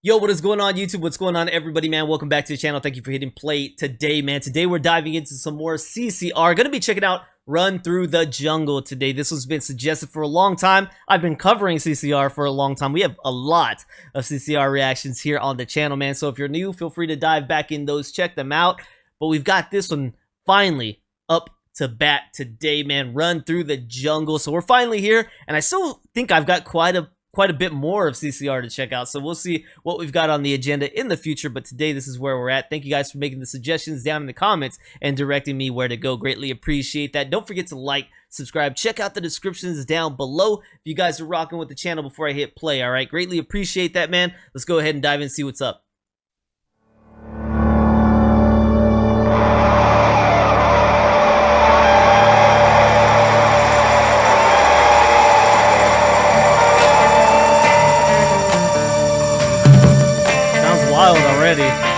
Yo, what is going on YouTube? What's going on everybody, man? Welcome back to the channel. Thank you for hitting play today, man. Today we're diving into some more CCR. Gonna be checking out Run Through the Jungle today. This has been suggested for a long time. I've been covering CCR for a long time. We have a lot of CCR reactions here on the channel, man. So if you're new, feel free to dive back in those, check them out. But we've got this one finally up to bat today, man. Run Through the Jungle. So we're finally here, and I still think I've got quite a bit more of CCR to check out, so we'll see what we've got on the agenda in the future. But today, this is where we're at. Thank you guys for making the suggestions down in the comments and directing me where to go. Greatly appreciate that. Don't forget to like, subscribe, check out the descriptions down below if you guys are rocking with the channel before I hit play. All right, greatly appreciate that, man. Let's go ahead and dive in and see what's up. Wild already.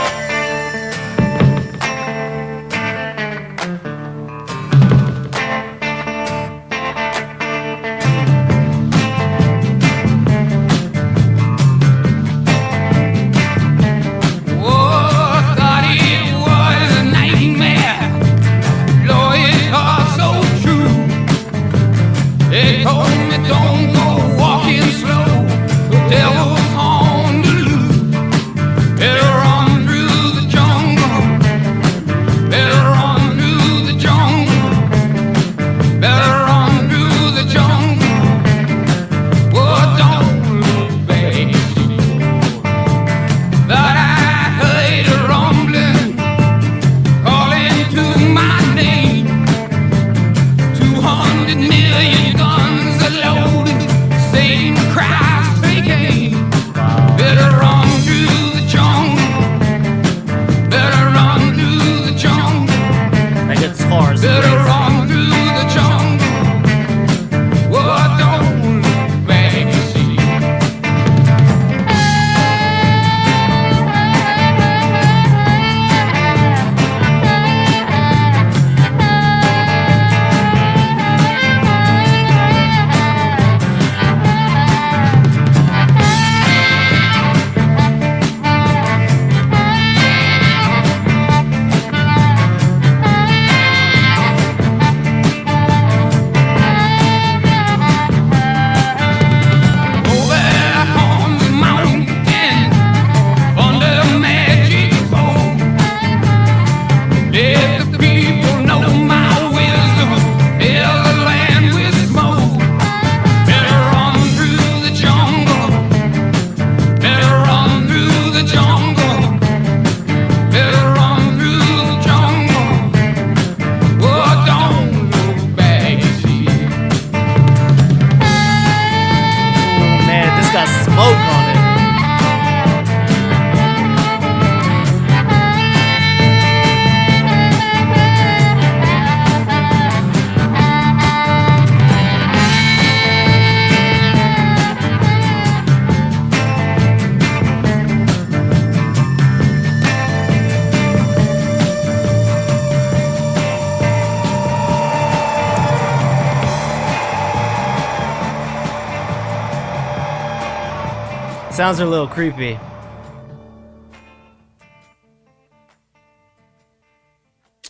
Sounds are a little creepy.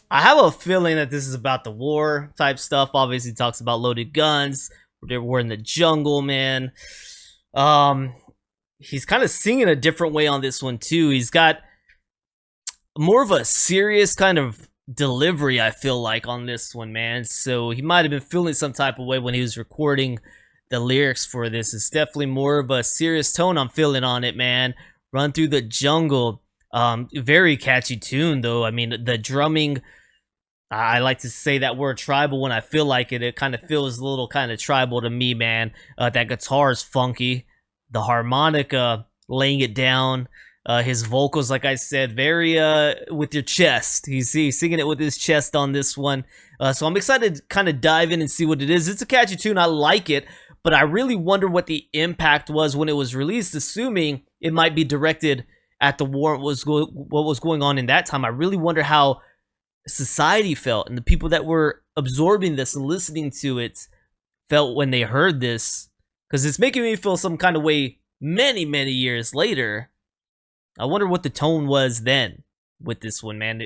I have a feeling that this is about the war type stuff. Obviously, talks about loaded guns. We're in the jungle, man. He's kind of singing a different way on this one too. He's got more of a serious kind of delivery, I feel like, on this one, man. So he might have been feeling some type of way when he was recording the lyrics for this. Is definitely more of a serious tone I'm feeling on it, man. Run Through the Jungle. Very catchy tune, though. I mean, the drumming, I like to say that word tribal when I feel like it. It kind of feels a little kind of tribal to me, man. That guitar is funky. The harmonica, laying it down. His vocals, like I said, very with your chest. He's singing it with his chest on this one. So I'm excited to kind of dive in and see what it is. It's a catchy tune. I like it. But I really wonder what the impact was when it was released, assuming it might be directed at the war, what was going on in that time. I really wonder how society felt and the people that were absorbing this and listening to it felt when they heard this, because it's making me feel some kind of way many years later. I wonder what the tone was then with this one, man.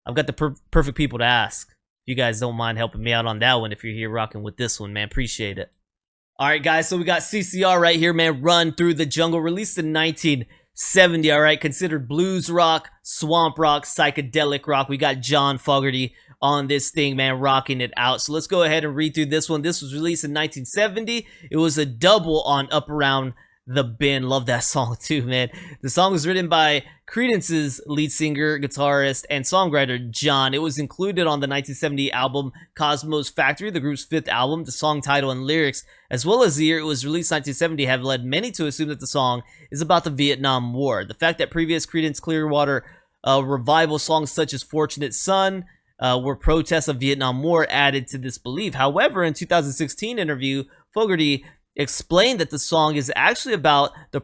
I've got the perfect people to ask. If you guys don't mind helping me out on that one, if you're here rocking with this one, man, appreciate it. All right, guys, so we got CCR right here, man. Run Through the Jungle, released in 1970, all right? Considered blues rock, swamp rock, psychedelic rock. We got John Fogerty on this thing, man, rocking it out. So let's go ahead and read through this one. This was released in 1970. It was a double on Up Around the Bend. Love that song too, man. The song was written by Creedence's lead singer, guitarist, and songwriter John. It was included on the 1970 album Cosmo's Factory, the group's fifth album. The song title and lyrics, as well as the year it was released, 1970, have led many to assume that the song is about the Vietnam War. The fact that previous Creedence Clearwater revival songs such as Fortunate Son were protests of Vietnam War added to this belief. However, in 2016 interview, Fogerty explained that the song is actually about the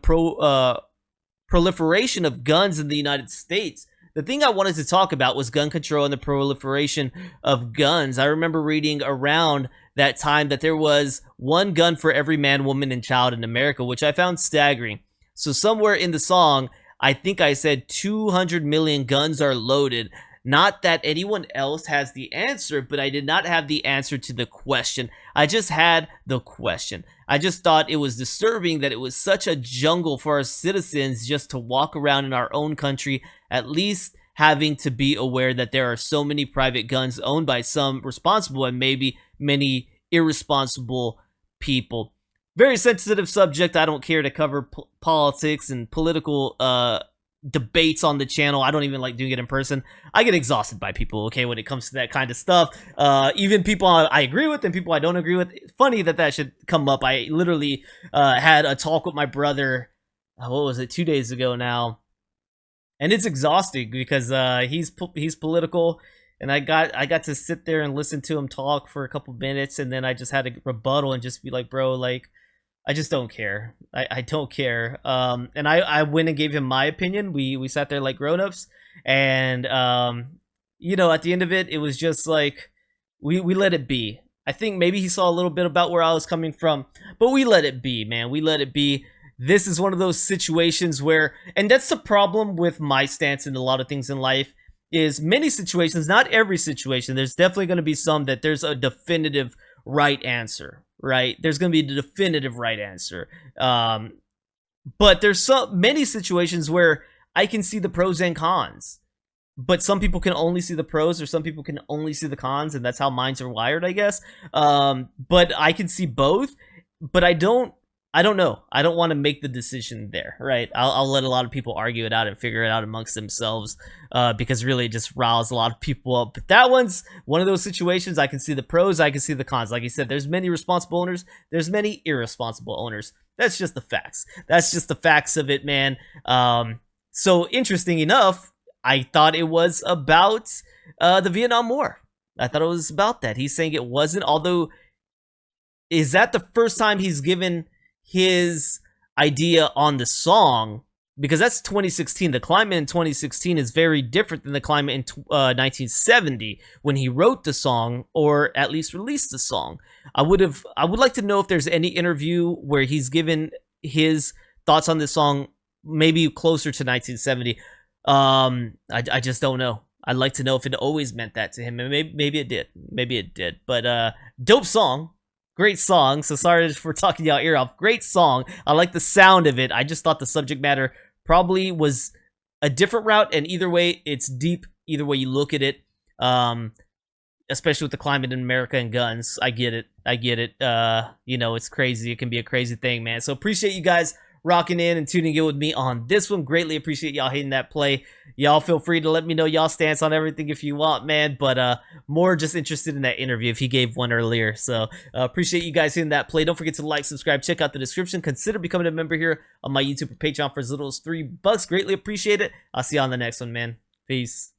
proliferation of guns in the United States. The thing I wanted to talk about was gun control and the proliferation of guns. I remember reading around that time that there was one gun for every man, woman, and child in America, which I found staggering. So somewhere in the song, I think I said 200 million guns are loaded. Not that anyone else has the answer, but I did not have the answer to the question. I just had the question. I just thought it was disturbing that it was such a jungle for our citizens just to walk around in our own country, at least having to be aware that there are so many private guns owned by some responsible and maybe many irresponsible people. Very sensitive subject. I don't care to cover politics and political debates on the channel. I don't even like doing it in person. I get exhausted by people, okay, when it comes to that kind of stuff. Even people I agree with and people I don't agree with. Funny that that should come up. I literally had a talk with my brother, what was it, 2 days ago now, and it's exhausting because he's political, and I got to sit there and listen to him talk for a couple minutes, and then I just had to rebuttal and just be like, bro, like, I just don't care. I don't care. And I went and gave him my opinion. We sat there like grown-ups, and you know, at the end of it, it was just like we let it be. I think maybe he saw a little bit about where I was coming from, but we let it be, man. We let it be. This is one of those situations where, and that's the problem with my stance in a lot of things in life, is many situations, not every situation. There's definitely going to be some that there's a definitive right answer. Right, there's going to be the definitive right answer, but there's so many situations where I can see the pros and cons, but some people can only see the pros, or some people can only see the cons, and that's how minds are wired, I guess. But I can see both, but I don't know. I don't want to make the decision there, right? I'll let a lot of people argue it out and figure it out amongst themselves, because really it just riles a lot of people up. But that one's one of those situations. I can see the pros, I can see the cons. Like I said, there's many responsible owners, there's many irresponsible owners. That's just the facts. That's just the facts of it, man. So interesting enough, I thought it was about the Vietnam War. I thought it was about that. He's saying it wasn't, although, is that the first time he's given his idea on the song? Because that's 2016. The climate in 2016 is very different than the climate in 1970 when he wrote the song, or at least released the song. I would like to know if there's any interview where he's given his thoughts on this song, maybe closer to 1970. I just don't know. I'd like to know if it always meant that to him, and maybe it did. Maybe it did. But dope song. Great song. So sorry for talking y'all ear off. Great song. I like the sound of it. I just thought the subject matter probably was a different route, and either way, it's deep. Either way you look at it, especially with the climate in America and guns. I get it. I get it. You know, it's crazy. It can be a crazy thing, man. So appreciate you guys rocking in and tuning in with me on this one. Greatly appreciate y'all hitting that play. Y'all feel free to let me know y'all stance on everything if you want, man, but more just interested in that interview if he gave one earlier. So appreciate you guys hitting that play. Don't forget to like, subscribe, check out the description, consider becoming a member here on my YouTube or Patreon for as little as $3. Greatly appreciate it. I'll see you on the next one, man. Peace.